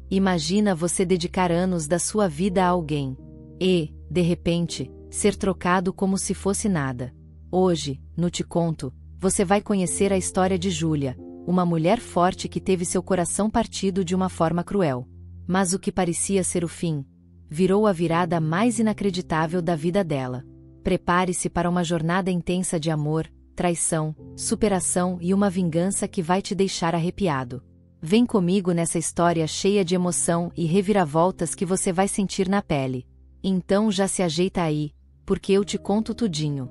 Imagina você dedicar anos da sua vida a alguém e, de repente, ser trocado como se fosse nada. Hoje, no Te Conto, você vai conhecer a história de Júlia, uma mulher forte que teve seu coração partido de uma forma cruel. Mas o que parecia ser o fim, virou a virada mais inacreditável da vida dela. Prepare-se para uma jornada intensa de amor, traição, superação e uma vingança que vai te deixar arrepiado. Vem comigo nessa história cheia de emoção e reviravoltas que você vai sentir na pele. Então já se ajeita aí, porque eu te conto tudinho.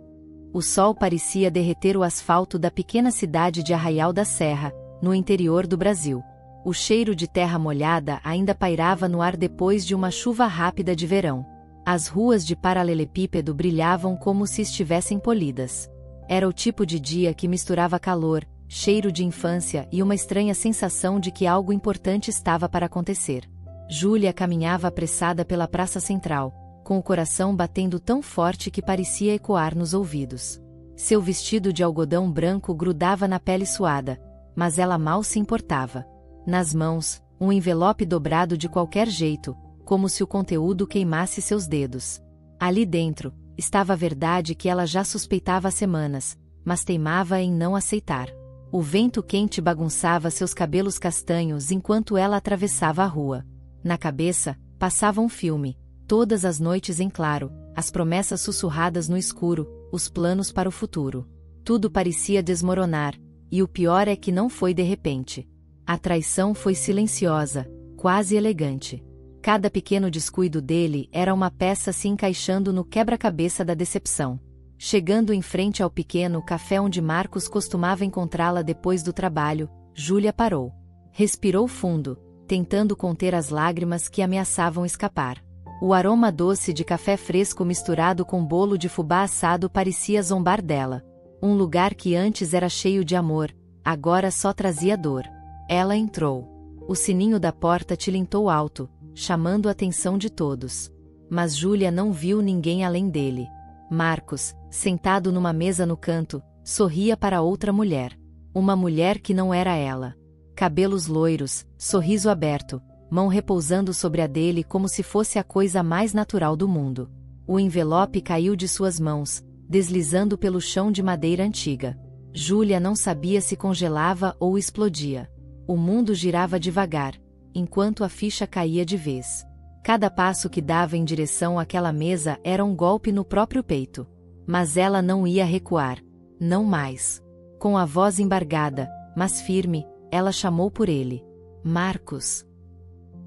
O sol parecia derreter o asfalto da pequena cidade de Arraial da Serra, no interior do Brasil. O cheiro de terra molhada ainda pairava no ar depois de uma chuva rápida de verão. As ruas de paralelepípedo brilhavam como se estivessem polidas. Era o tipo de dia que misturava calor, cheiro de infância e uma estranha sensação de que algo importante estava para acontecer. Júlia caminhava apressada pela praça central, com o coração batendo tão forte que parecia ecoar nos ouvidos. Seu vestido de algodão branco grudava na pele suada, mas ela mal se importava. Nas mãos, um envelope dobrado de qualquer jeito, como se o conteúdo queimasse seus dedos. Ali dentro, estava a verdade que ela já suspeitava há semanas, mas teimava em não aceitar. O vento quente bagunçava seus cabelos castanhos enquanto ela atravessava a rua. Na cabeça, passava um filme, todas as noites em claro, as promessas sussurradas no escuro, os planos para o futuro. Tudo parecia desmoronar, e o pior é que não foi de repente. A traição foi silenciosa, quase elegante. Cada pequeno descuido dele era uma peça se encaixando no quebra-cabeça da decepção. Chegando em frente ao pequeno café onde Marcos costumava encontrá-la depois do trabalho, Júlia parou. Respirou fundo, tentando conter as lágrimas que ameaçavam escapar. O aroma doce de café fresco misturado com bolo de fubá assado parecia zombar dela. Um lugar que antes era cheio de amor, agora só trazia dor. Ela entrou. O sininho da porta tilintou alto, chamando a atenção de todos. Mas Júlia não viu ninguém além dele. Marcos, sentado numa mesa no canto, sorria para outra mulher. Uma mulher que não era ela. Cabelos loiros, sorriso aberto, mão repousando sobre a dele como se fosse a coisa mais natural do mundo. O envelope caiu de suas mãos, deslizando pelo chão de madeira antiga. Júlia não sabia se congelava ou explodia. O mundo girava devagar, enquanto a ficha caía de vez. Cada passo que dava em direção àquela mesa era um golpe no próprio peito. Mas ela não ia recuar. Não mais. Com a voz embargada, mas firme, ela chamou por ele. Marcos.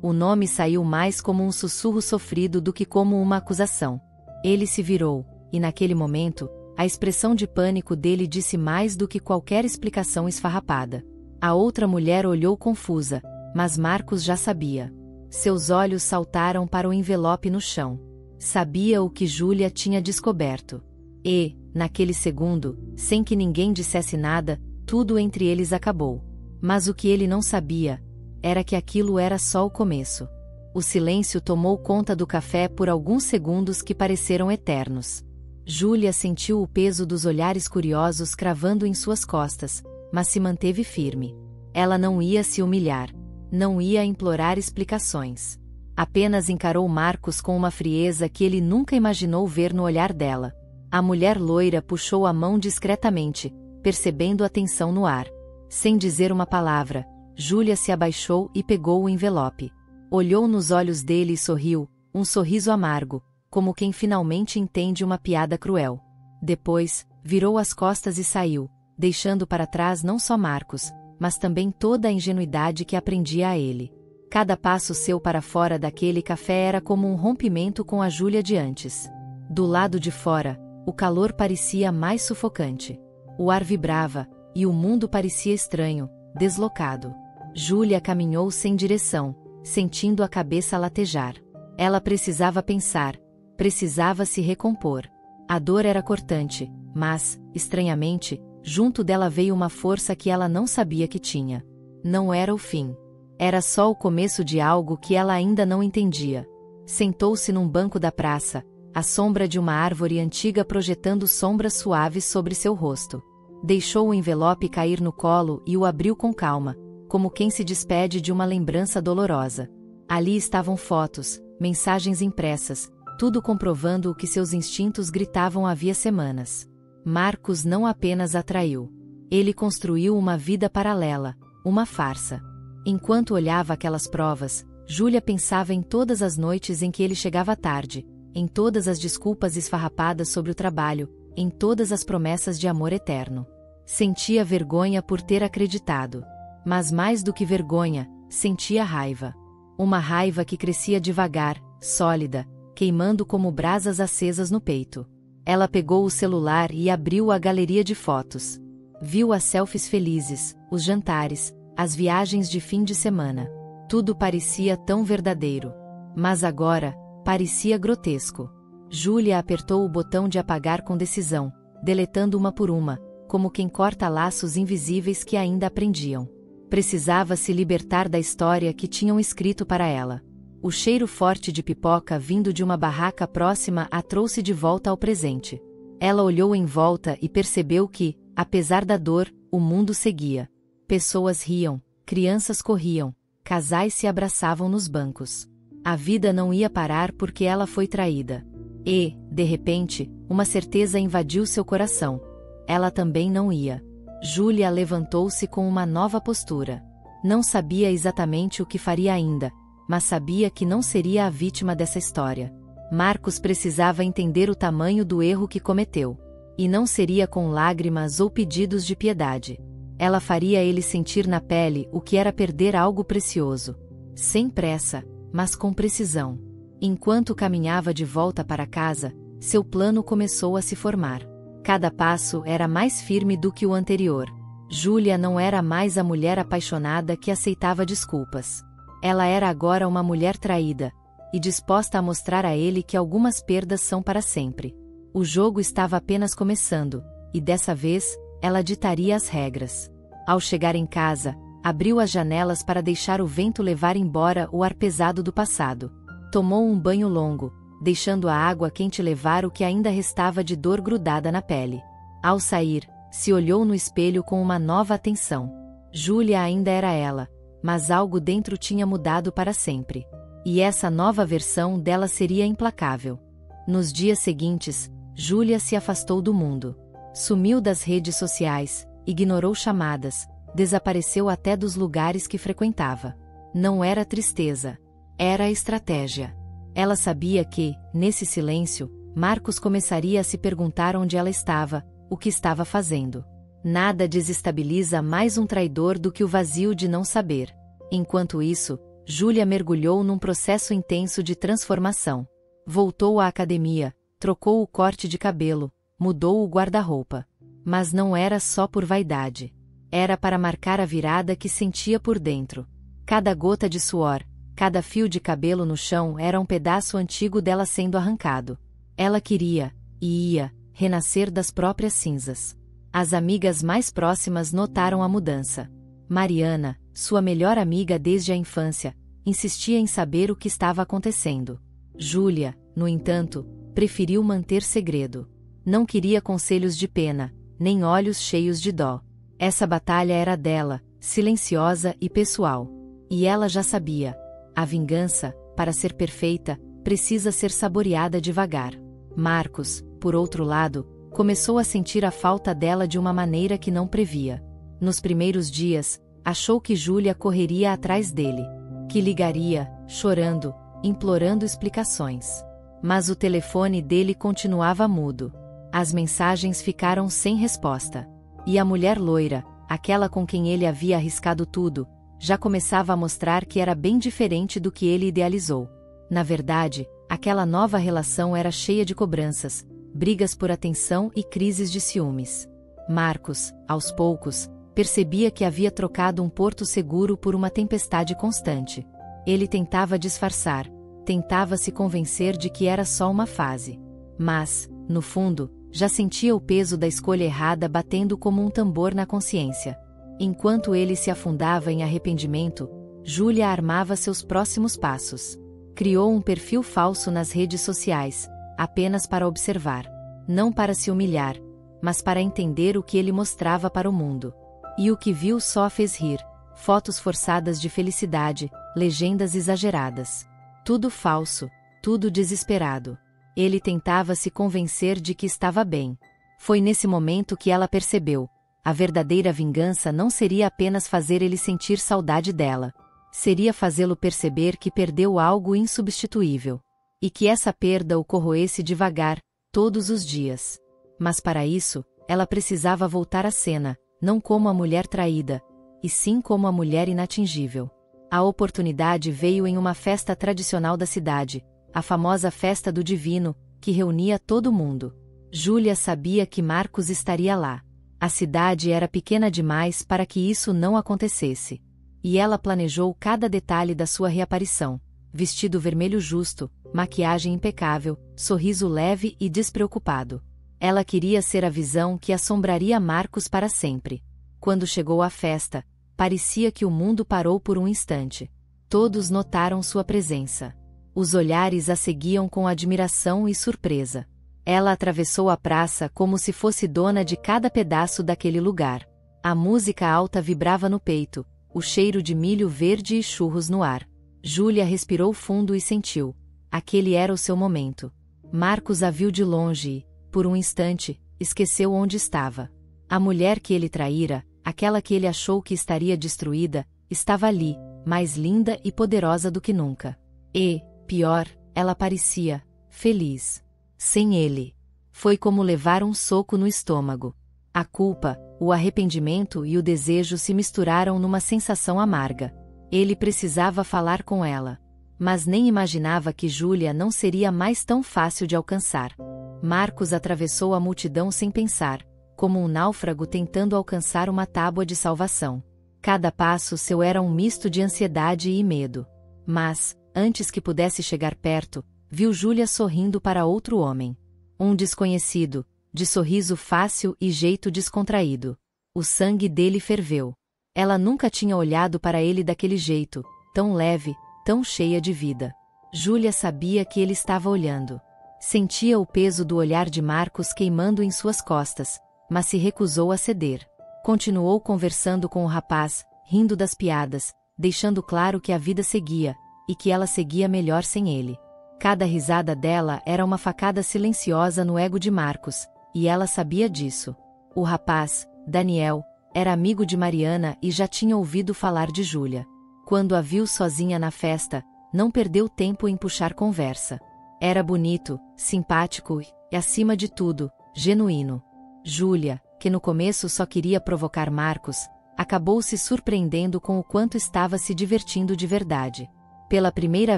O nome saiu mais como um sussurro sofrido do que como uma acusação. Ele se virou, e naquele momento, a expressão de pânico dele disse mais do que qualquer explicação esfarrapada. A outra mulher olhou confusa, mas Marcos já sabia. Seus olhos saltaram para o envelope no chão. Sabia o que Júlia tinha descoberto. E, naquele segundo, sem que ninguém dissesse nada, tudo entre eles acabou. Mas o que ele não sabia era que aquilo era só o começo. O silêncio tomou conta do café por alguns segundos que pareceram eternos. Júlia sentiu o peso dos olhares curiosos cravando em suas costas, mas se manteve firme. Ela não ia se humilhar. Não ia implorar explicações. Apenas encarou Marcos com uma frieza que ele nunca imaginou ver no olhar dela. A mulher loira puxou a mão discretamente, percebendo a tensão no ar. Sem dizer uma palavra, Júlia se abaixou e pegou o envelope. Olhou nos olhos dele e sorriu, um sorriso amargo, como quem finalmente entende uma piada cruel. Depois, virou as costas e saiu, deixando para trás não só Marcos, mas também toda a ingenuidade que aprendia a ele. Cada passo seu para fora daquele café era como um rompimento com a Júlia de antes. Do lado de fora, o calor parecia mais sufocante. O ar vibrava, e o mundo parecia estranho, deslocado. Júlia caminhou sem direção, sentindo a cabeça latejar. Ela precisava pensar, precisava se recompor. A dor era cortante, mas, estranhamente, junto dela veio uma força que ela não sabia que tinha. Não era o fim. Era só o começo de algo que ela ainda não entendia. Sentou-se num banco da praça, à sombra de uma árvore antiga projetando sombras suaves sobre seu rosto. Deixou o envelope cair no colo e o abriu com calma, como quem se despede de uma lembrança dolorosa. Ali estavam fotos, mensagens impressas, tudo comprovando o que seus instintos gritavam havia semanas. Marcos não apenas atraiu. Ele construiu uma vida paralela, uma farsa. Enquanto olhava aquelas provas, Júlia pensava em todas as noites em que ele chegava tarde, em todas as desculpas esfarrapadas sobre o trabalho, em todas as promessas de amor eterno. Sentia vergonha por ter acreditado. Mas mais do que vergonha, sentia raiva. Uma raiva que crescia devagar, sólida, queimando como brasas acesas no peito. Ela pegou o celular e abriu a galeria de fotos. Viu as selfies felizes, os jantares, as viagens de fim de semana. Tudo parecia tão verdadeiro. Mas agora, parecia grotesco. Júlia apertou o botão de apagar com decisão, deletando uma por uma, como quem corta laços invisíveis que ainda aprendiam. Precisava se libertar da história que tinham escrito para ela. O cheiro forte de pipoca vindo de uma barraca próxima a trouxe de volta ao presente. Ela olhou em volta e percebeu que, apesar da dor, o mundo seguia. Pessoas riam, crianças corriam, casais se abraçavam nos bancos. A vida não ia parar porque ela foi traída. E, de repente, uma certeza invadiu seu coração. Ela também não ia. Júlia levantou-se com uma nova postura. Não sabia exatamente o que faria ainda, mas sabia que não seria a vítima dessa história. Marcos precisava entender o tamanho do erro que cometeu. E não seria com lágrimas ou pedidos de piedade. Ela faria ele sentir na pele o que era perder algo precioso. Sem pressa, mas com precisão. Enquanto caminhava de volta para casa, seu plano começou a se formar. Cada passo era mais firme do que o anterior. Júlia não era mais a mulher apaixonada que aceitava desculpas. Ela era agora uma mulher traída, e disposta a mostrar a ele que algumas perdas são para sempre. O jogo estava apenas começando, e dessa vez, ela ditaria as regras. Ao chegar em casa, abriu as janelas para deixar o vento levar embora o ar pesado do passado. Tomou um banho longo, deixando a água quente levar o que ainda restava de dor grudada na pele. Ao sair, se olhou no espelho com uma nova atenção. Júlia ainda era ela, mas algo dentro tinha mudado para sempre. E essa nova versão dela seria implacável. Nos dias seguintes, Júlia se afastou do mundo. Sumiu das redes sociais, ignorou chamadas, desapareceu até dos lugares que frequentava. Não era tristeza. Era estratégia. Ela sabia que, nesse silêncio, Marcos começaria a se perguntar onde ela estava, o que estava fazendo. Nada desestabiliza mais um traidor do que o vazio de não saber. Enquanto isso, Júlia mergulhou num processo intenso de transformação. Voltou à academia, trocou o corte de cabelo, mudou o guarda-roupa. Mas não era só por vaidade. Era para marcar a virada que sentia por dentro. Cada gota de suor, cada fio de cabelo no chão era um pedaço antigo dela sendo arrancado. Ela queria, e ia, renascer das próprias cinzas. As amigas mais próximas notaram a mudança. Mariana, sua melhor amiga desde a infância, insistia em saber o que estava acontecendo. Júlia, no entanto, preferiu manter segredo. Não queria conselhos de pena, nem olhos cheios de dó. Essa batalha era dela, silenciosa e pessoal. E ela já sabia. A vingança, para ser perfeita, precisa ser saboreada devagar. Marcos, por outro lado, começou a sentir a falta dela de uma maneira que não previa. Nos primeiros dias, achou que Júlia correria atrás dele. Que ligaria, chorando, implorando explicações. Mas o telefone dele continuava mudo. As mensagens ficaram sem resposta. E a mulher loira, aquela com quem ele havia arriscado tudo, já começava a mostrar que era bem diferente do que ele idealizou. Na verdade, aquela nova relação era cheia de cobranças, brigas por atenção e crises de ciúmes. Marcos, aos poucos, percebia que havia trocado um porto seguro por uma tempestade constante. Ele tentava disfarçar, tentava se convencer de que era só uma fase. Mas, no fundo, já sentia o peso da escolha errada batendo como um tambor na consciência. Enquanto ele se afundava em arrependimento, Júlia armava seus próximos passos. Criou um perfil falso nas redes sociais, apenas para observar. Não para se humilhar, mas para entender o que ele mostrava para o mundo. E o que viu só a fez rir. Fotos forçadas de felicidade, legendas exageradas. Tudo falso, tudo desesperado. Ele tentava se convencer de que estava bem. Foi nesse momento que ela percebeu: a verdadeira vingança não seria apenas fazer ele sentir saudade dela. Seria fazê-lo perceber que perdeu algo insubstituível. E que essa perda o corroesse devagar, todos os dias. Mas para isso, ela precisava voltar à cena, não como a mulher traída, e sim como a mulher inatingível. A oportunidade veio em uma festa tradicional da cidade, a famosa Festa do Divino, que reunia todo mundo. Júlia sabia que Marcos estaria lá. A cidade era pequena demais para que isso não acontecesse. E ela planejou cada detalhe da sua reaparição: vestido vermelho justo, maquiagem impecável, sorriso leve e despreocupado. Ela queria ser a visão que assombraria Marcos para sempre. Quando chegou à festa, parecia que o mundo parou por um instante. Todos notaram sua presença. Os olhares a seguiam com admiração e surpresa. Ela atravessou a praça como se fosse dona de cada pedaço daquele lugar. A música alta vibrava no peito, o cheiro de milho verde e churros no ar. Júlia respirou fundo e sentiu: aquele era o seu momento. Marcos a viu de longe e, por um instante, esqueceu onde estava. A mulher que ele traíra, aquela que ele achou que estaria destruída, estava ali, mais linda e poderosa do que nunca. E, pior, ela parecia feliz. Sem ele. Foi como levar um soco no estômago. A culpa, o arrependimento e o desejo se misturaram numa sensação amarga. Ele precisava falar com ela. Mas nem imaginava que Júlia não seria mais tão fácil de alcançar. Marcos atravessou a multidão sem pensar, como um náufrago tentando alcançar uma tábua de salvação. Cada passo seu era um misto de ansiedade e medo. Mas, antes que pudesse chegar perto, viu Júlia sorrindo para outro homem. Um desconhecido, de sorriso fácil e jeito descontraído. O sangue dele ferveu. Ela nunca tinha olhado para ele daquele jeito, tão leve, tão cheia de vida. Júlia sabia que ele estava olhando. Sentia o peso do olhar de Marcos queimando em suas costas, mas se recusou a ceder. Continuou conversando com o rapaz, rindo das piadas, deixando claro que a vida seguia, e que ela seguia melhor sem ele. Cada risada dela era uma facada silenciosa no ego de Marcos, e ela sabia disso. O rapaz, Daniel, era amigo de Mariana e já tinha ouvido falar de Júlia. Quando a viu sozinha na festa, não perdeu tempo em puxar conversa. Era bonito, simpático e, acima de tudo, genuíno. Júlia, que no começo só queria provocar Marcos, acabou se surpreendendo com o quanto estava se divertindo de verdade. Pela primeira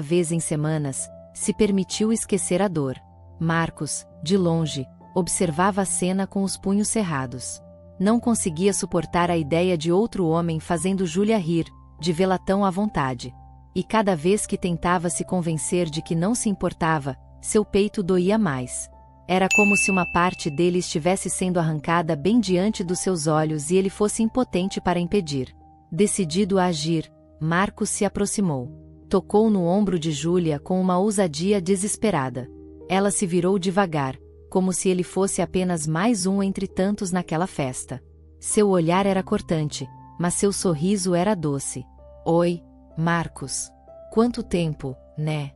vez em semanas, se permitiu esquecer a dor. Marcos, de longe, observava a cena com os punhos cerrados. Não conseguia suportar a ideia de outro homem fazendo Júlia rir, de vê-la tão à vontade. E cada vez que tentava se convencer de que não se importava, seu peito doía mais. Era como se uma parte dele estivesse sendo arrancada bem diante dos seus olhos e ele fosse impotente para impedir. Decidido a agir, Marcos se aproximou. Tocou no ombro de Júlia com uma ousadia desesperada. Ela se virou devagar, como se ele fosse apenas mais um entre tantos naquela festa. Seu olhar era cortante, mas seu sorriso era doce. Oi, Marcos. Quanto tempo, né?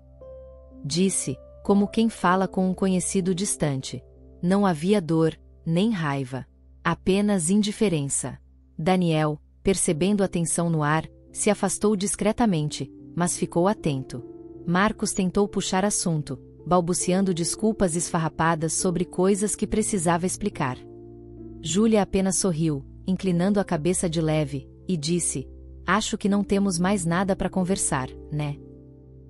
Disse, como quem fala com um conhecido distante. Não havia dor, nem raiva. Apenas indiferença. Daniel, percebendo a tensão no ar, se afastou discretamente, mas ficou atento. Marcos tentou puxar assunto, balbuciando desculpas esfarrapadas sobre coisas que precisava explicar. Júlia apenas sorriu, inclinando a cabeça de leve, e disse: acho que não temos mais nada para conversar, né?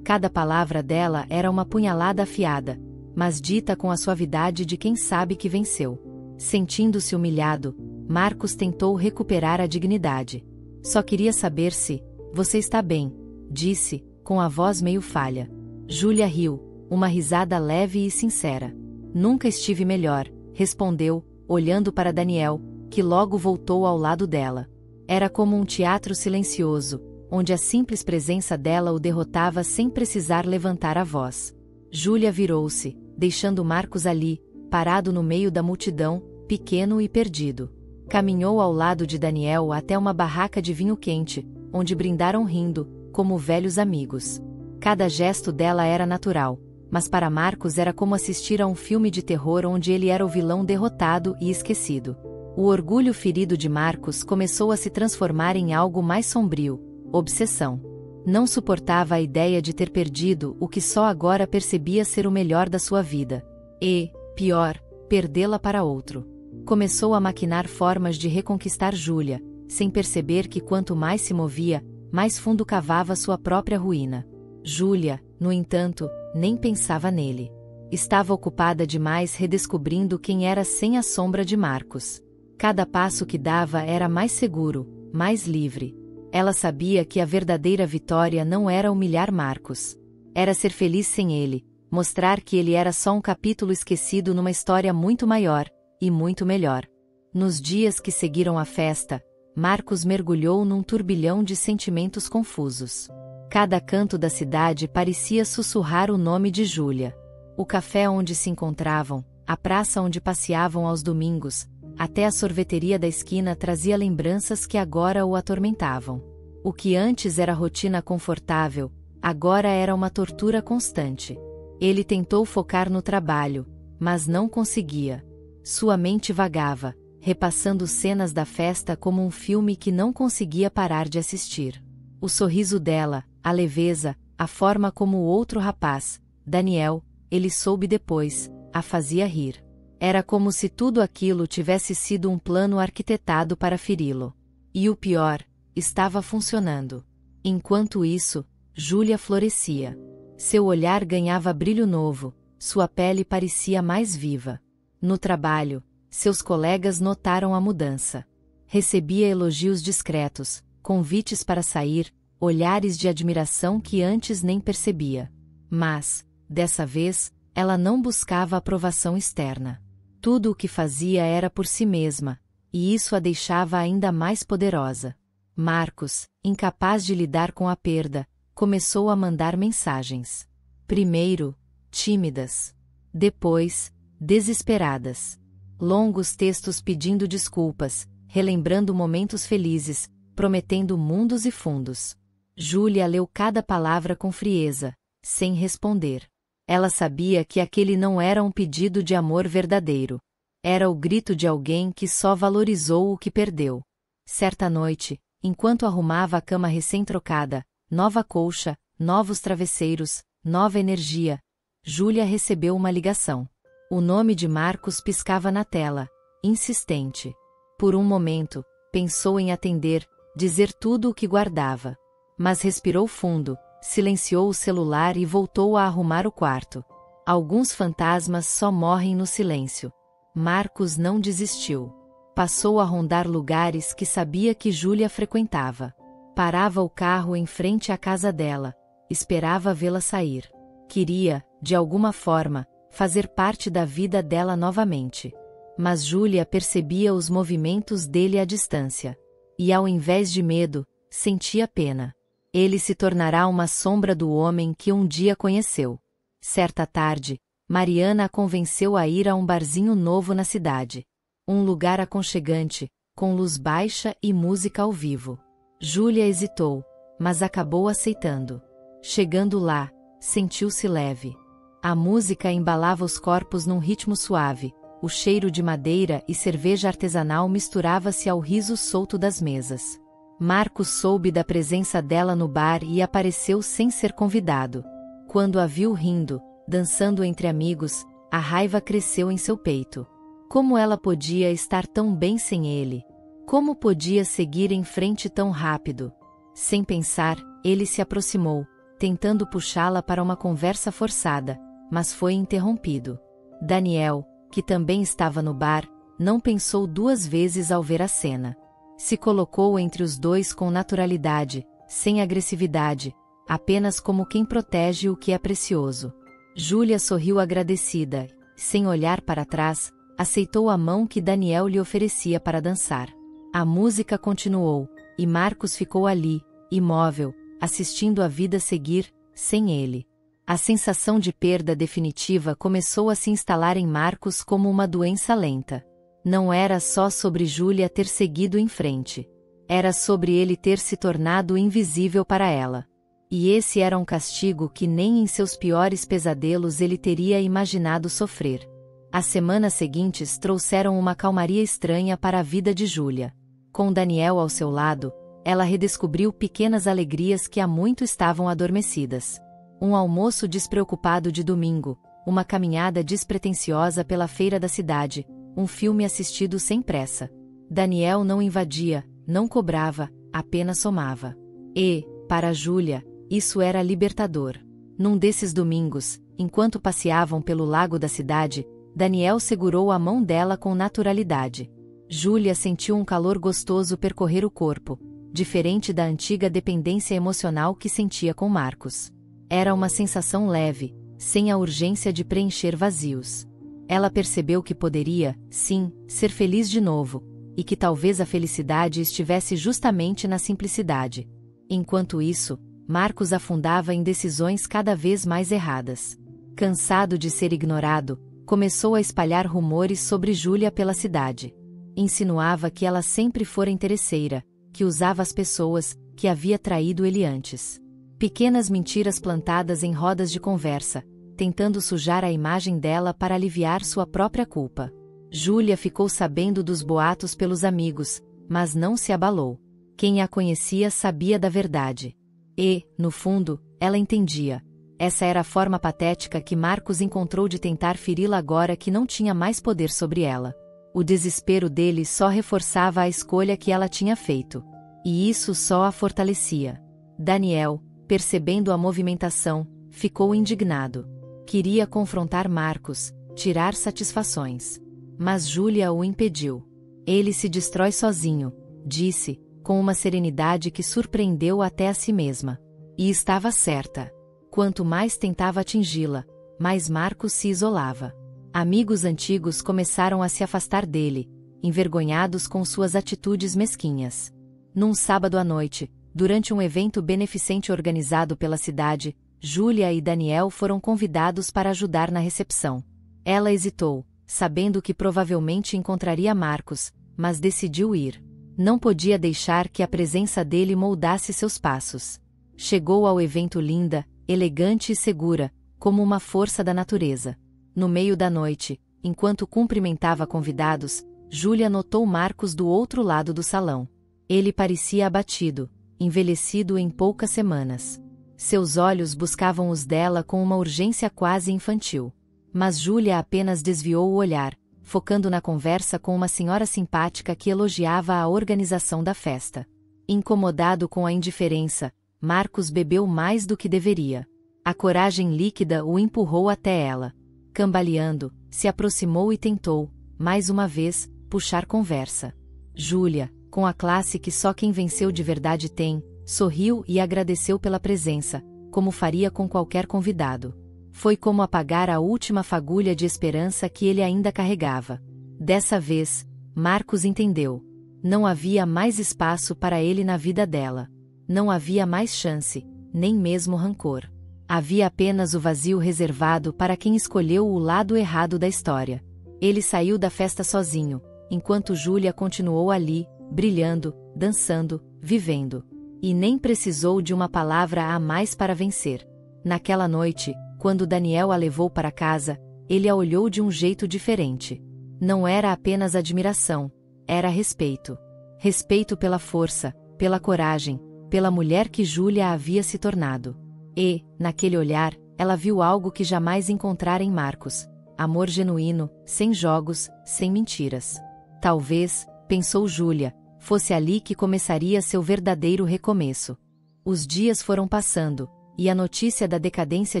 Cada palavra dela era uma punhalada afiada, mas dita com a suavidade de quem sabe que venceu. Sentindo-se humilhado, Marcos tentou recuperar a dignidade. Só queria saber se você está bem, disse, com a voz meio falha. Júlia riu, uma risada leve e sincera. Nunca estive melhor, respondeu, olhando para Daniel, que logo voltou ao lado dela. Era como um teatro silencioso, onde a simples presença dela o derrotava sem precisar levantar a voz. Júlia virou-se, deixando Marcos ali, parado no meio da multidão, pequeno e perdido. Caminhou ao lado de Daniel até uma barraca de vinho quente, onde brindaram rindo, como velhos amigos. Cada gesto dela era natural, mas para Marcos era como assistir a um filme de terror onde ele era o vilão derrotado e esquecido. O orgulho ferido de Marcos começou a se transformar em algo mais sombrio: obsessão. Não suportava a ideia de ter perdido o que só agora percebia ser o melhor da sua vida. E, pior, perdê-la para outro. Começou a maquinar formas de reconquistar Júlia, sem perceber que quanto mais se movia, mais fundo cavava sua própria ruína. Júlia, no entanto, nem pensava nele. Estava ocupada demais redescobrindo quem era sem a sombra de Marcos. Cada passo que dava era mais seguro, mais livre. Ela sabia que a verdadeira vitória não era humilhar Marcos. Era ser feliz sem ele, mostrar que ele era só um capítulo esquecido numa história muito maior, e muito melhor. Nos dias que seguiram a festa, Marcos mergulhou num turbilhão de sentimentos confusos. Cada canto da cidade parecia sussurrar o nome de Júlia. O café onde se encontravam, a praça onde passeavam aos domingos, até a sorveteria da esquina trazia lembranças que agora o atormentavam. O que antes era rotina confortável, agora era uma tortura constante. Ele tentou focar no trabalho, mas não conseguia. Sua mente vagava, repassando cenas da festa como um filme que não conseguia parar de assistir. O sorriso dela, a leveza, a forma como o outro rapaz, Daniel, ele soube depois, a fazia rir. Era como se tudo aquilo tivesse sido um plano arquitetado para feri-lo. E o pior, estava funcionando. Enquanto isso, Júlia florescia. Seu olhar ganhava brilho novo, sua pele parecia mais viva. No trabalho, seus colegas notaram a mudança. Recebia elogios discretos, convites para sair, olhares de admiração que antes nem percebia. Mas, dessa vez, ela não buscava aprovação externa. Tudo o que fazia era por si mesma, e isso a deixava ainda mais poderosa. Marcos, incapaz de lidar com a perda, começou a mandar mensagens. Primeiro, tímidas. Depois, desesperadas. Longos textos pedindo desculpas, relembrando momentos felizes, prometendo mundos e fundos. Júlia leu cada palavra com frieza, sem responder. Ela sabia que aquele não era um pedido de amor verdadeiro. Era o grito de alguém que só valorizou o que perdeu. Certa noite, enquanto arrumava a cama recém-trocada, nova colcha, novos travesseiros, nova energia, Júlia recebeu uma ligação. O nome de Marcos piscava na tela, insistente. Por um momento, pensou em atender, dizer tudo o que guardava. Mas respirou fundo, silenciou o celular e voltou a arrumar o quarto. Alguns fantasmas só morrem no silêncio. Marcos não desistiu. Passou a rondar lugares que sabia que Júlia frequentava. Parava o carro em frente à casa dela. Esperava vê-la sair. Queria, de alguma forma, fazer parte da vida dela novamente. Mas Júlia percebia os movimentos dele à distância. E ao invés de medo, sentia pena. Ele se tornará uma sombra do homem que um dia conheceu. Certa tarde, Mariana a convenceu a ir a um barzinho novo na cidade. Um lugar aconchegante, com luz baixa e música ao vivo. Júlia hesitou, mas acabou aceitando. Chegando lá, sentiu-se leve. A música embalava os corpos num ritmo suave, o cheiro de madeira e cerveja artesanal misturava-se ao riso solto das mesas. Marcos soube da presença dela no bar e apareceu sem ser convidado. Quando a viu rindo, dançando entre amigos, a raiva cresceu em seu peito. Como ela podia estar tão bem sem ele? Como podia seguir em frente tão rápido? Sem pensar, ele se aproximou, tentando puxá-la para uma conversa forçada, mas foi interrompido. Daniel, que também estava no bar, não pensou duas vezes ao ver a cena. Se colocou entre os dois com naturalidade, sem agressividade, apenas como quem protege o que é precioso. Júlia sorriu agradecida, sem olhar para trás, aceitou a mão que Daniel lhe oferecia para dançar. A música continuou, e Marcos ficou ali, imóvel, assistindo a vida seguir, sem ele. A sensação de perda definitiva começou a se instalar em Marcos como uma doença lenta. Não era só sobre Júlia ter seguido em frente. Era sobre ele ter se tornado invisível para ela. E esse era um castigo que nem em seus piores pesadelos ele teria imaginado sofrer. As semanas seguintes trouxeram uma calmaria estranha para a vida de Júlia. Com Daniel ao seu lado, ela redescobriu pequenas alegrias que há muito estavam adormecidas. Um almoço despreocupado de domingo, uma caminhada despretensiosa pela feira da cidade, um filme assistido sem pressa. Daniel não invadia, não cobrava, apenas somava. E, para Júlia, isso era libertador. Num desses domingos, enquanto passeavam pelo lago da cidade, Daniel segurou a mão dela com naturalidade. Júlia sentiu um calor gostoso percorrer o corpo, diferente da antiga dependência emocional que sentia com Marcos. Era uma sensação leve, sem a urgência de preencher vazios. Ela percebeu que poderia, sim, ser feliz de novo, e que talvez a felicidade estivesse justamente na simplicidade. Enquanto isso, Marcos afundava em decisões cada vez mais erradas. Cansado de ser ignorado, começou a espalhar rumores sobre Júlia pela cidade. Insinuava que ela sempre fora interesseira, que usava as pessoas, que havia traído ele antes. Pequenas mentiras plantadas em rodas de conversa, tentando sujar a imagem dela para aliviar sua própria culpa. Júlia ficou sabendo dos boatos pelos amigos, mas não se abalou. Quem a conhecia sabia da verdade. E, no fundo, ela entendia. Essa era a forma patética que Marcos encontrou de tentar feri-la agora que não tinha mais poder sobre ela. O desespero dele só reforçava a escolha que ela tinha feito. E isso só a fortalecia. Daniel, percebendo a movimentação, ficou indignado. Queria confrontar Marcos, tirar satisfações. Mas Júlia o impediu. Ele se destrói sozinho, disse, com uma serenidade que surpreendeu até a si mesma. E estava certa. Quanto mais tentava atingi-la, mais Marcos se isolava. Amigos antigos começaram a se afastar dele, envergonhados com suas atitudes mesquinhas. Num sábado à noite, durante um evento beneficente organizado pela cidade, Júlia e Daniel foram convidados para ajudar na recepção. Ela hesitou, sabendo que provavelmente encontraria Marcos, mas decidiu ir. Não podia deixar que a presença dele moldasse seus passos. Chegou ao evento linda, elegante e segura, como uma força da natureza. No meio da noite, enquanto cumprimentava convidados, Júlia notou Marcos do outro lado do salão. Ele parecia abatido, envelhecido em poucas semanas. Seus olhos buscavam os dela com uma urgência quase infantil. Mas Júlia apenas desviou o olhar, focando na conversa com uma senhora simpática que elogiava a organização da festa. Incomodado com a indiferença, Marcos bebeu mais do que deveria. A coragem líquida o empurrou até ela. Cambaleando, se aproximou e tentou, mais uma vez, puxar conversa. Júlia, com a classe que só quem venceu de verdade tem, sorriu e agradeceu pela presença, como faria com qualquer convidado. Foi como apagar a última fagulha de esperança que ele ainda carregava. Dessa vez, Marcos entendeu. Não havia mais espaço para ele na vida dela. Não havia mais chance, nem mesmo rancor. Havia apenas o vazio reservado para quem escolheu o lado errado da história. Ele saiu da festa sozinho, enquanto Júlia continuou ali, brilhando, dançando, vivendo. E nem precisou de uma palavra a mais para vencer. Naquela noite, quando Daniel a levou para casa, ele a olhou de um jeito diferente. Não era apenas admiração, era respeito. Respeito pela força, pela coragem, pela mulher que Júlia havia se tornado. E, naquele olhar, ela viu algo que jamais encontrara em Marcos. Amor genuíno, sem jogos, sem mentiras. Talvez, pensou Júlia, fosse ali que começaria seu verdadeiro recomeço. Os dias foram passando, e a notícia da decadência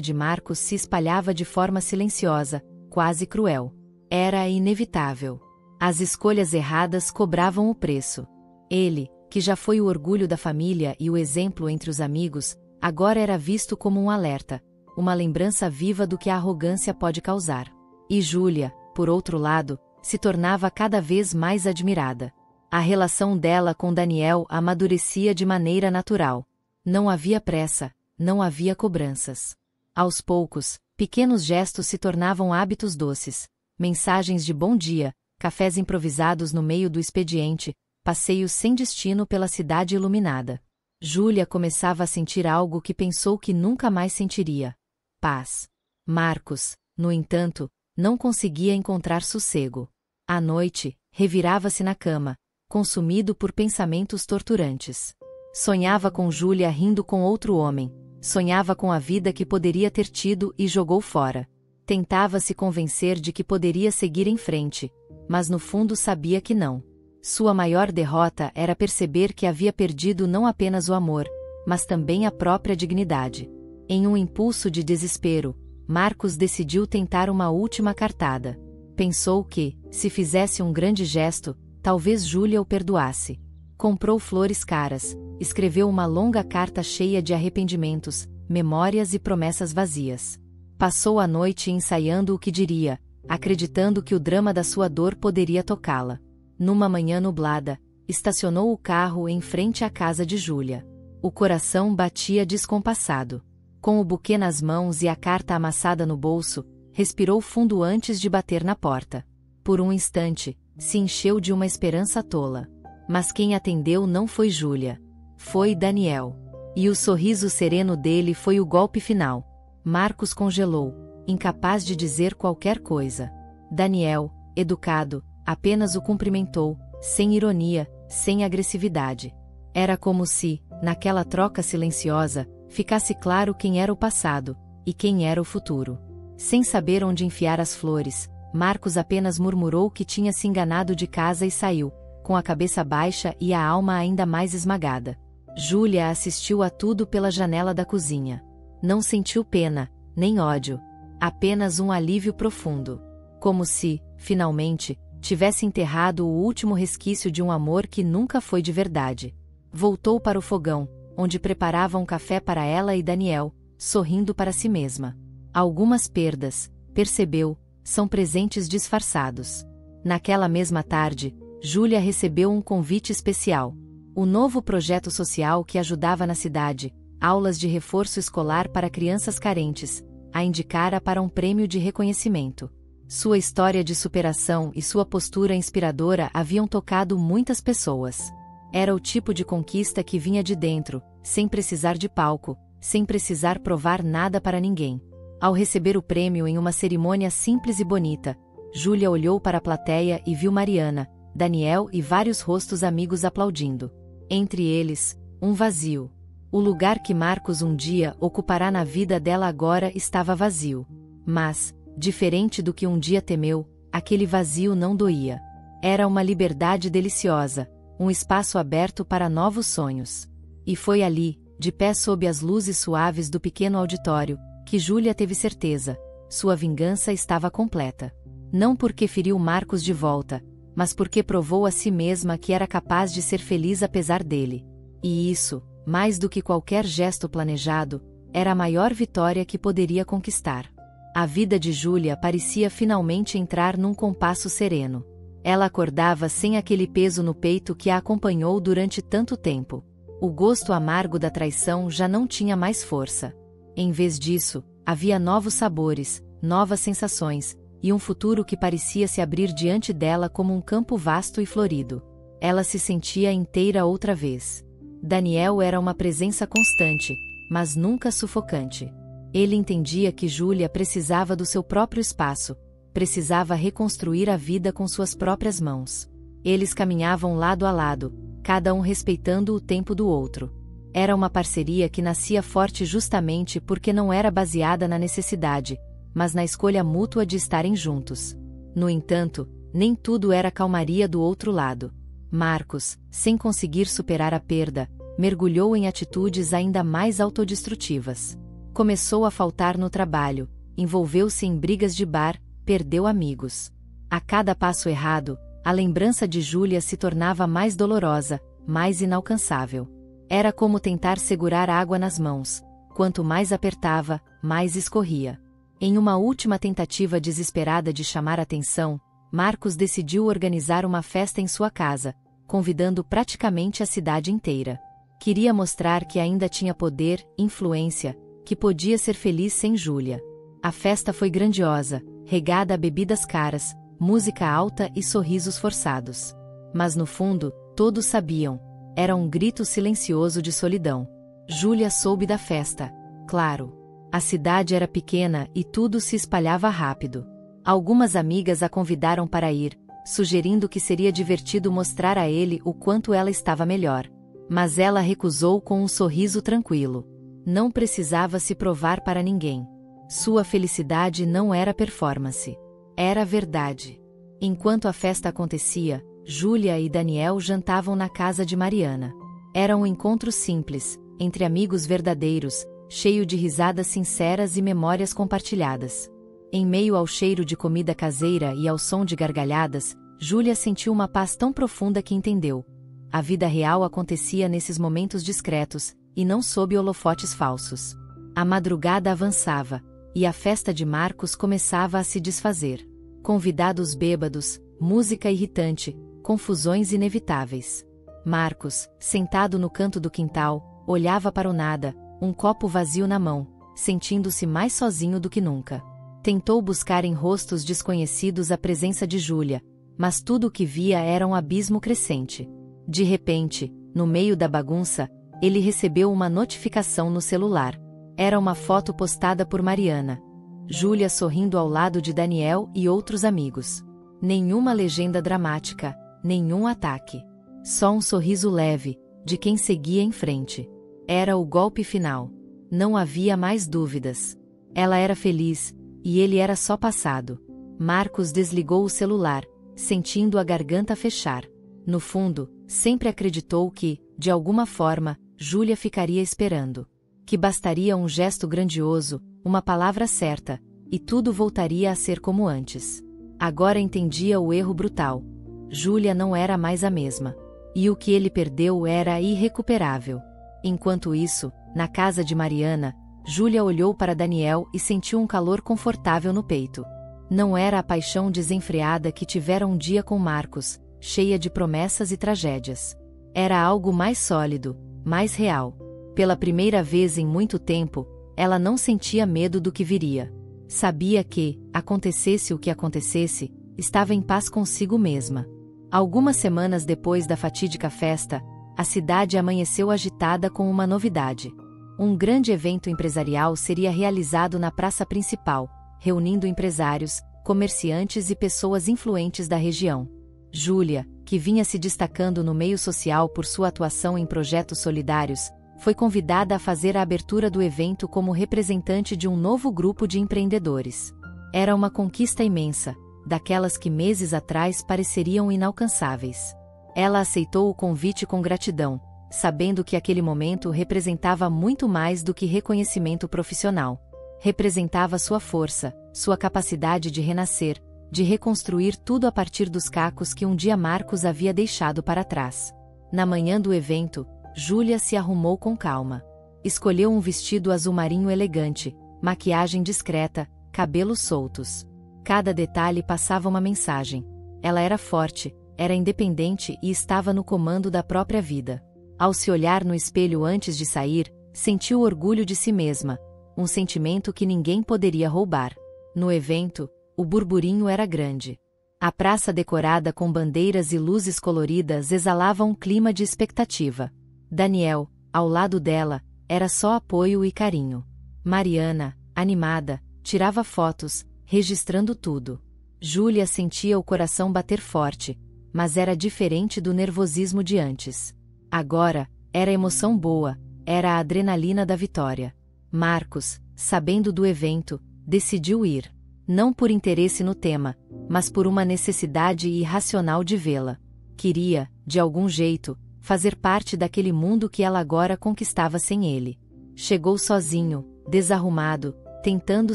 de Marcos se espalhava de forma silenciosa, quase cruel. Era inevitável. As escolhas erradas cobravam o preço. Ele, que já foi o orgulho da família e o exemplo entre os amigos, agora era visto como um alerta, uma lembrança viva do que a arrogância pode causar. E Júlia, por outro lado, se tornava cada vez mais admirada. A relação dela com Daniel amadurecia de maneira natural. Não havia pressa, não havia cobranças. Aos poucos, pequenos gestos se tornavam hábitos doces. Mensagens de bom dia, cafés improvisados no meio do expediente, passeios sem destino pela cidade iluminada. Júlia começava a sentir algo que pensou que nunca mais sentiria: paz. Marcos, no entanto, não conseguia encontrar sossego. À noite, revirava-se na cama, consumido por pensamentos torturantes. Sonhava com Júlia rindo com outro homem, sonhava com a vida que poderia ter tido e jogou fora. Tentava se convencer de que poderia seguir em frente, mas no fundo sabia que não. Sua maior derrota era perceber que havia perdido não apenas o amor, mas também a própria dignidade. Em um impulso de desespero, Marcos decidiu tentar uma última cartada. Pensou que, se fizesse um grande gesto, talvez Júlia o perdoasse. Comprou flores caras, escreveu uma longa carta cheia de arrependimentos, memórias e promessas vazias. Passou a noite ensaiando o que diria, acreditando que o drama da sua dor poderia tocá-la. Numa manhã nublada, estacionou o carro em frente à casa de Júlia. O coração batia descompassado. Com o buquê nas mãos e a carta amassada no bolso, respirou fundo antes de bater na porta. Por um instante, se encheu de uma esperança tola. Mas quem atendeu não foi Júlia. Foi Daniel. E o sorriso sereno dele foi o golpe final. Marcos congelou, incapaz de dizer qualquer coisa. Daniel, educado, apenas o cumprimentou, sem ironia, sem agressividade. Era como se, naquela troca silenciosa, ficasse claro quem era o passado, e quem era o futuro. Sem saber onde enfiar as flores, Marcos apenas murmurou que tinha se enganado de casa e saiu, com a cabeça baixa e a alma ainda mais esmagada. Júlia assistiu a tudo pela janela da cozinha. Não sentiu pena, nem ódio. Apenas um alívio profundo. Como se, finalmente, tivesse enterrado o último resquício de um amor que nunca foi de verdade. Voltou para o fogão, onde preparava um café para ela e Daniel, sorrindo para si mesma. Algumas perdas, percebeu, são presentes disfarçados. Naquela mesma tarde, Júlia recebeu um convite especial. O novo projeto social que ajudava na cidade, aulas de reforço escolar para crianças carentes, a indicara para um prêmio de reconhecimento. Sua história de superação e sua postura inspiradora haviam tocado muitas pessoas. Era o tipo de conquista que vinha de dentro, sem precisar de palco, sem precisar provar nada para ninguém. Ao receber o prêmio em uma cerimônia simples e bonita, Júlia olhou para a plateia e viu Mariana, Daniel e vários rostos amigos aplaudindo. Entre eles, um vazio. O lugar que Marcos um dia ocupará na vida dela agora estava vazio. Mas, diferente do que um dia temeu, aquele vazio não doía. Era uma liberdade deliciosa, um espaço aberto para novos sonhos. E foi ali, de pé sob as luzes suaves do pequeno auditório, que Júlia teve certeza, sua vingança estava completa. Não porque feriu Marcos de volta, mas porque provou a si mesma que era capaz de ser feliz apesar dele. E isso, mais do que qualquer gesto planejado, era a maior vitória que poderia conquistar. A vida de Júlia parecia finalmente entrar num compasso sereno. Ela acordava sem aquele peso no peito que a acompanhou durante tanto tempo. O gosto amargo da traição já não tinha mais força. Em vez disso, havia novos sabores, novas sensações, e um futuro que parecia se abrir diante dela como um campo vasto e florido. Ela se sentia inteira outra vez. Daniel era uma presença constante, mas nunca sufocante. Ele entendia que Júlia precisava do seu próprio espaço, precisava reconstruir a vida com suas próprias mãos. Eles caminhavam lado a lado, cada um respeitando o tempo do outro. Era uma parceria que nascia forte justamente porque não era baseada na necessidade, mas na escolha mútua de estarem juntos. No entanto, nem tudo era calmaria do outro lado. Marcos, sem conseguir superar a perda, mergulhou em atitudes ainda mais autodestrutivas. Começou a faltar no trabalho, envolveu-se em brigas de bar, perdeu amigos. A cada passo errado, a lembrança de Júlia se tornava mais dolorosa, mais inalcançável. Era como tentar segurar água nas mãos. Quanto mais apertava, mais escorria. Em uma última tentativa desesperada de chamar atenção, Marcos decidiu organizar uma festa em sua casa, convidando praticamente a cidade inteira. Queria mostrar que ainda tinha poder, influência, que podia ser feliz sem Júlia. A festa foi grandiosa, regada a bebidas caras, música alta e sorrisos forçados. Mas no fundo, todos sabiam, Era um grito silencioso de solidão. Júlia soube da festa. Claro. A cidade era pequena e tudo se espalhava rápido. Algumas amigas a convidaram para ir, sugerindo que seria divertido mostrar a ele o quanto ela estava melhor. Mas ela recusou com um sorriso tranquilo. Não precisava se provar para ninguém. Sua felicidade não era performance. Era verdade. Enquanto a festa acontecia, Júlia e Daniel jantavam na casa de Mariana. Era um encontro simples, entre amigos verdadeiros, cheio de risadas sinceras e memórias compartilhadas. Em meio ao cheiro de comida caseira e ao som de gargalhadas, Júlia sentiu uma paz tão profunda que entendeu. A vida real acontecia nesses momentos discretos, e não sob holofotes falsos. A madrugada avançava, e a festa de Marcos começava a se desfazer. Convidados bêbados, música irritante, confusões inevitáveis. Marcos, sentado no canto do quintal, olhava para o nada, um copo vazio na mão, sentindo-se mais sozinho do que nunca. Tentou buscar em rostos desconhecidos a presença de Júlia, mas tudo o que via era um abismo crescente. De repente, no meio da bagunça, ele recebeu uma notificação no celular. Era uma foto postada por Mariana. Júlia sorrindo ao lado de Daniel e outros amigos. Nenhuma legenda dramática, nenhum ataque. Só um sorriso leve, de quem seguia em frente. Era o golpe final. Não havia mais dúvidas. Ela era feliz, e ele era só passado. Marcos desligou o celular, sentindo a garganta fechar. No fundo, sempre acreditou que, de alguma forma, Júlia ficaria esperando. Que bastaria um gesto grandioso, uma palavra certa, e tudo voltaria a ser como antes. Agora entendia o erro brutal. Júlia não era mais a mesma. E o que ele perdeu era irrecuperável. Enquanto isso, na casa de Mariana, Júlia olhou para Daniel e sentiu um calor confortável no peito. Não era a paixão desenfreada que tivera um dia com Marcos, cheia de promessas e tragédias. Era algo mais sólido, mais real. Pela primeira vez em muito tempo, ela não sentia medo do que viria. Sabia que, acontecesse o que acontecesse, estava em paz consigo mesma. Algumas semanas depois da fatídica festa, a cidade amanheceu agitada com uma novidade. Um grande evento empresarial seria realizado na praça principal, reunindo empresários, comerciantes e pessoas influentes da região. Júlia, que vinha se destacando no meio social por sua atuação em projetos solidários, foi convidada a fazer a abertura do evento como representante de um novo grupo de empreendedores. Era uma conquista imensa, daquelas que meses atrás pareceriam inalcançáveis. Ela aceitou o convite com gratidão, sabendo que aquele momento representava muito mais do que reconhecimento profissional. Representava sua força, sua capacidade de renascer, de reconstruir tudo a partir dos cacos que um dia Marcos havia deixado para trás. Na manhã do evento, Júlia se arrumou com calma. Escolheu um vestido azul marinho elegante, maquiagem discreta, cabelos soltos. Cada detalhe passava uma mensagem. Ela era forte, era independente e estava no comando da própria vida. Ao se olhar no espelho antes de sair, sentiu orgulho de si mesma, um sentimento que ninguém poderia roubar. No evento, o burburinho era grande. A praça decorada com bandeiras e luzes coloridas exalava um clima de expectativa. Daniel, ao lado dela, era só apoio e carinho. Mariana, animada, tirava fotos, registrando tudo. Júlia sentia o coração bater forte, mas era diferente do nervosismo de antes. Agora, era emoção boa, era a adrenalina da vitória. Marcos, sabendo do evento, decidiu ir. Não por interesse no tema, mas por uma necessidade irracional de vê-la. Queria, de algum jeito, fazer parte daquele mundo que ela agora conquistava sem ele. Chegou sozinho, desarrumado, tentando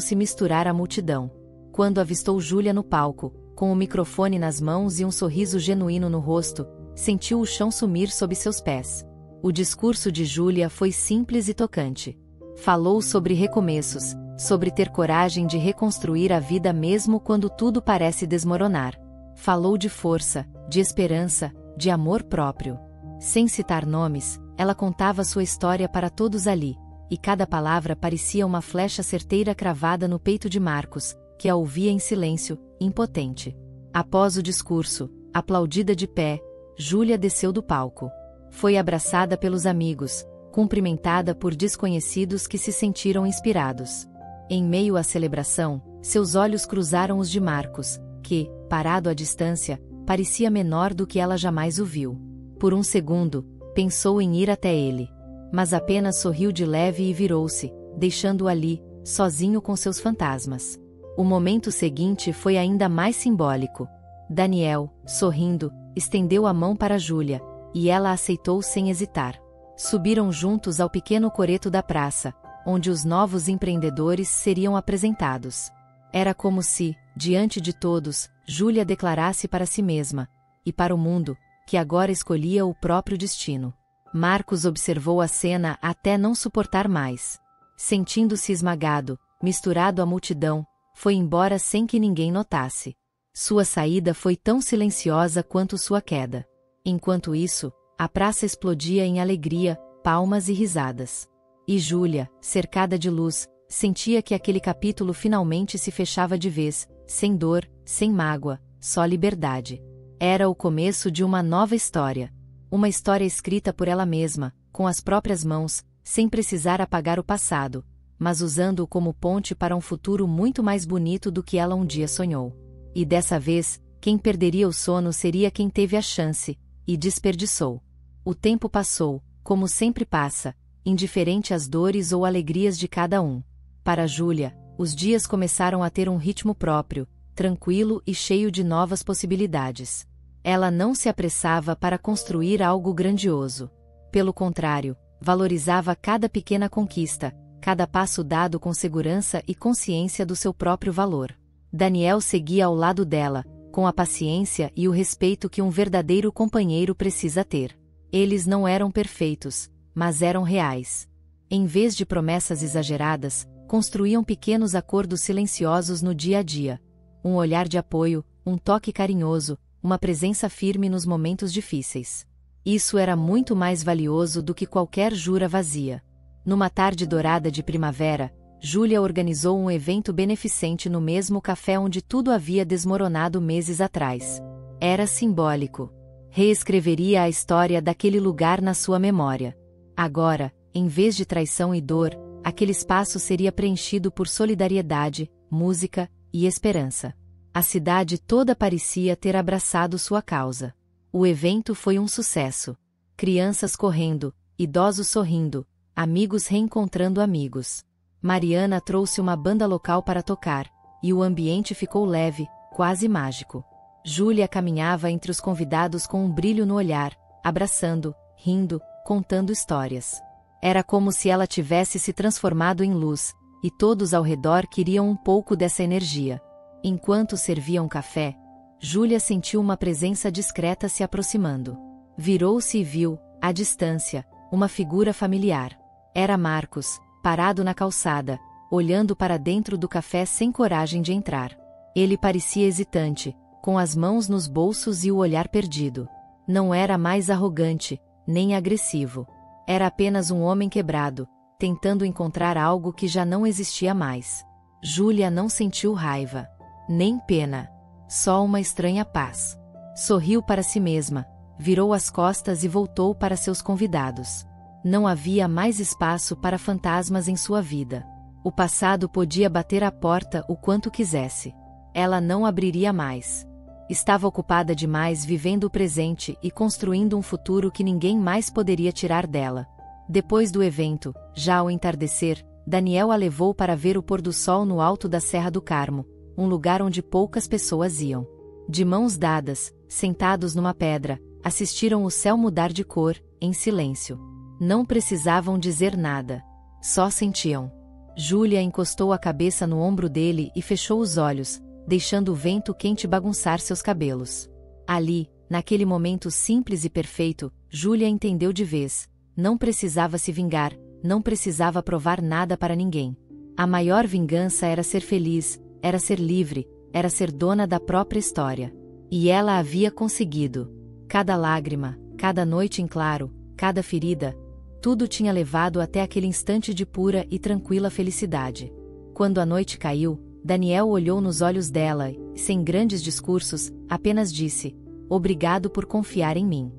se misturar à multidão. Quando avistou Júlia no palco, com o microfone nas mãos e um sorriso genuíno no rosto, sentiu o chão sumir sob seus pés. O discurso de Júlia foi simples e tocante. Falou sobre recomeços, sobre ter coragem de reconstruir a vida mesmo quando tudo parece desmoronar. Falou de força, de esperança, de amor próprio. Sem citar nomes, ela contava sua história para todos ali, e cada palavra parecia uma flecha certeira cravada no peito de Marcos, que a ouvia em silêncio, impotente. Após o discurso, aplaudida de pé, Júlia desceu do palco. Foi abraçada pelos amigos, cumprimentada por desconhecidos que se sentiram inspirados. Em meio à celebração, seus olhos cruzaram os de Marcos, que, parado à distância, parecia menor do que ela jamais o viu. Por um segundo, pensou em ir até ele. Mas apenas sorriu de leve e virou-se, deixando-o ali, sozinho com seus fantasmas. O momento seguinte foi ainda mais simbólico. Daniel, sorrindo, estendeu a mão para Júlia, e ela aceitou sem hesitar. Subiram juntos ao pequeno coreto da praça, onde os novos empreendedores seriam apresentados. Era como se, diante de todos, Júlia declarasse para si mesma, e para o mundo, que agora escolhia o próprio destino. Marcos observou a cena até não suportar mais. Sentindo-se esmagado, misturado à multidão, foi embora sem que ninguém notasse. Sua saída foi tão silenciosa quanto sua queda. Enquanto isso, a praça explodia em alegria, palmas e risadas. E Júlia, cercada de luz, sentia que aquele capítulo finalmente se fechava de vez, sem dor, sem mágoa, só liberdade. Era o começo de uma nova história. Uma história escrita por ela mesma, com as próprias mãos, sem precisar apagar o passado, mas usando-o como ponte para um futuro muito mais bonito do que ela um dia sonhou. E dessa vez, quem perderia o sono seria quem teve a chance, e desperdiçou. O tempo passou, como sempre passa, indiferente às dores ou alegrias de cada um. Para Júlia, os dias começaram a ter um ritmo próprio, tranquilo e cheio de novas possibilidades. Ela não se apressava para construir algo grandioso. Pelo contrário, valorizava cada pequena conquista, cada passo dado com segurança e consciência do seu próprio valor. Daniel seguia ao lado dela, com a paciência e o respeito que um verdadeiro companheiro precisa ter. Eles não eram perfeitos, mas eram reais. Em vez de promessas exageradas, construíam pequenos acordos silenciosos no dia a dia. Um olhar de apoio, um toque carinhoso, uma presença firme nos momentos difíceis. Isso era muito mais valioso do que qualquer jura vazia. Numa tarde dourada de primavera, Júlia organizou um evento beneficente no mesmo café onde tudo havia desmoronado meses atrás. Era simbólico. Reescreveria a história daquele lugar na sua memória. Agora, em vez de traição e dor, aquele espaço seria preenchido por solidariedade, música e esperança. A cidade toda parecia ter abraçado sua causa. O evento foi um sucesso. Crianças correndo, idosos sorrindo, amigos reencontrando amigos. Mariana trouxe uma banda local para tocar, e o ambiente ficou leve, quase mágico. Júlia caminhava entre os convidados com um brilho no olhar, abraçando, rindo, contando histórias. Era como se ela tivesse se transformado em luz, e todos ao redor queriam um pouco dessa energia. Enquanto serviam café, Júlia sentiu uma presença discreta se aproximando. Virou-se e viu, à distância, uma figura familiar. Era Marcos, parado na calçada, olhando para dentro do café sem coragem de entrar. Ele parecia hesitante, com as mãos nos bolsos e o olhar perdido. Não era mais arrogante, nem agressivo. Era apenas um homem quebrado, tentando encontrar algo que já não existia mais. Júlia não sentiu raiva, nem pena. Só uma estranha paz. Sorriu para si mesma, virou as costas e voltou para seus convidados. Não havia mais espaço para fantasmas em sua vida. O passado podia bater à porta o quanto quisesse. Ela não abriria mais. Estava ocupada demais vivendo o presente e construindo um futuro que ninguém mais poderia tirar dela. Depois do evento, já ao entardecer, Daniel a levou para ver o pôr do sol no alto da Serra do Carmo, um lugar onde poucas pessoas iam. De mãos dadas, sentados numa pedra, assistiram o céu mudar de cor, em silêncio. Não precisavam dizer nada. Só sentiam. Júlia encostou a cabeça no ombro dele e fechou os olhos, deixando o vento quente bagunçar seus cabelos. Ali, naquele momento simples e perfeito, Júlia entendeu de vez. Não precisava se vingar, não precisava provar nada para ninguém. A maior vingança era ser feliz, era ser livre, era ser dona da própria história. E ela havia conseguido. Cada lágrima, cada noite em claro, cada ferida, tudo tinha levado até aquele instante de pura e tranquila felicidade. Quando a noite caiu, Daniel olhou nos olhos dela e, sem grandes discursos, apenas disse: "Obrigado por confiar em mim."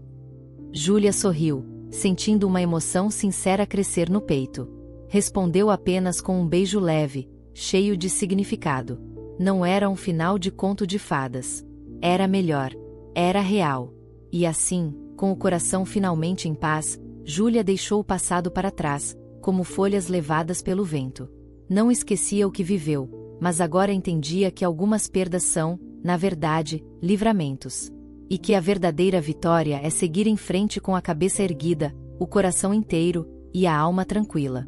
Júlia sorriu, sentindo uma emoção sincera crescer no peito. Respondeu apenas com um beijo leve, cheio de significado. Não era um final de conto de fadas. Era melhor. Era real. E assim, com o coração finalmente em paz, Júlia deixou o passado para trás, como folhas levadas pelo vento. Não esquecia o que viveu, mas agora entendia que algumas perdas são, na verdade, livramentos. E que a verdadeira vitória é seguir em frente com a cabeça erguida, o coração inteiro e a alma tranquila.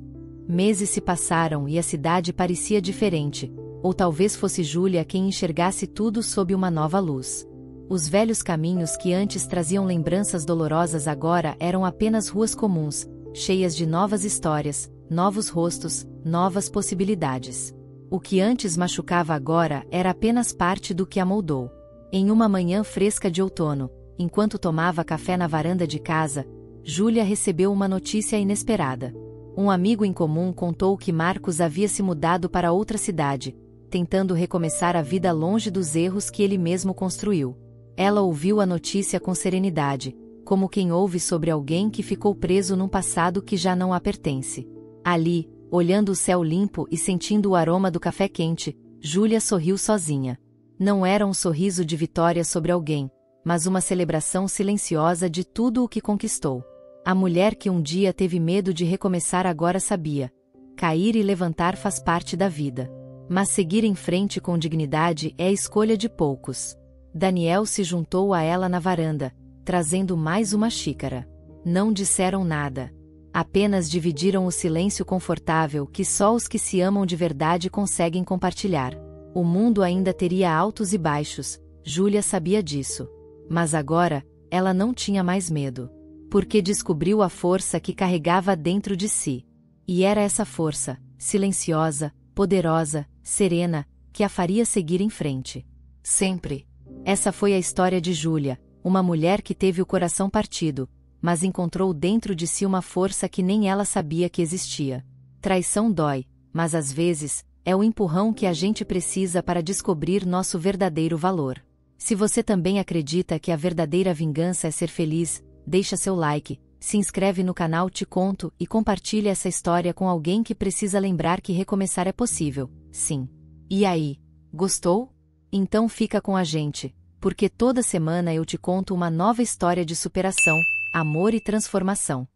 Meses se passaram e a cidade parecia diferente, ou talvez fosse Júlia quem enxergasse tudo sob uma nova luz. Os velhos caminhos que antes traziam lembranças dolorosas agora eram apenas ruas comuns, cheias de novas histórias, novos rostos, novas possibilidades. O que antes machucava agora era apenas parte do que a moldou. Em uma manhã fresca de outono, enquanto tomava café na varanda de casa, Júlia recebeu uma notícia inesperada. Um amigo em comum contou que Marcos havia se mudado para outra cidade, tentando recomeçar a vida longe dos erros que ele mesmo construiu. Ela ouviu a notícia com serenidade, como quem ouve sobre alguém que ficou preso num passado que já não a pertence. Ali, olhando o céu limpo e sentindo o aroma do café quente, Júlia sorriu sozinha. Não era um sorriso de vitória sobre alguém, mas uma celebração silenciosa de tudo o que conquistou. A mulher que um dia teve medo de recomeçar agora sabia. Cair e levantar faz parte da vida. Mas seguir em frente com dignidade é a escolha de poucos. Daniel se juntou a ela na varanda, trazendo mais uma xícara. Não disseram nada. Apenas dividiram o silêncio confortável que só os que se amam de verdade conseguem compartilhar. O mundo ainda teria altos e baixos, Júlia sabia disso. Mas agora, ela não tinha mais medo. Porque descobriu a força que carregava dentro de si. E era essa força, silenciosa, poderosa, serena, que a faria seguir em frente. Sempre. Essa foi a história de Júlia, uma mulher que teve o coração partido, mas encontrou dentro de si uma força que nem ela sabia que existia. Traição dói, mas às vezes, é o empurrão que a gente precisa para descobrir nosso verdadeiro valor. Se você também acredita que a verdadeira vingança é ser feliz, deixa seu like, se inscreve no canal Te Conto e compartilha essa história com alguém que precisa lembrar que recomeçar é possível, sim. E aí, gostou? Então fica com a gente, porque toda semana eu te conto uma nova história de superação, amor e transformação.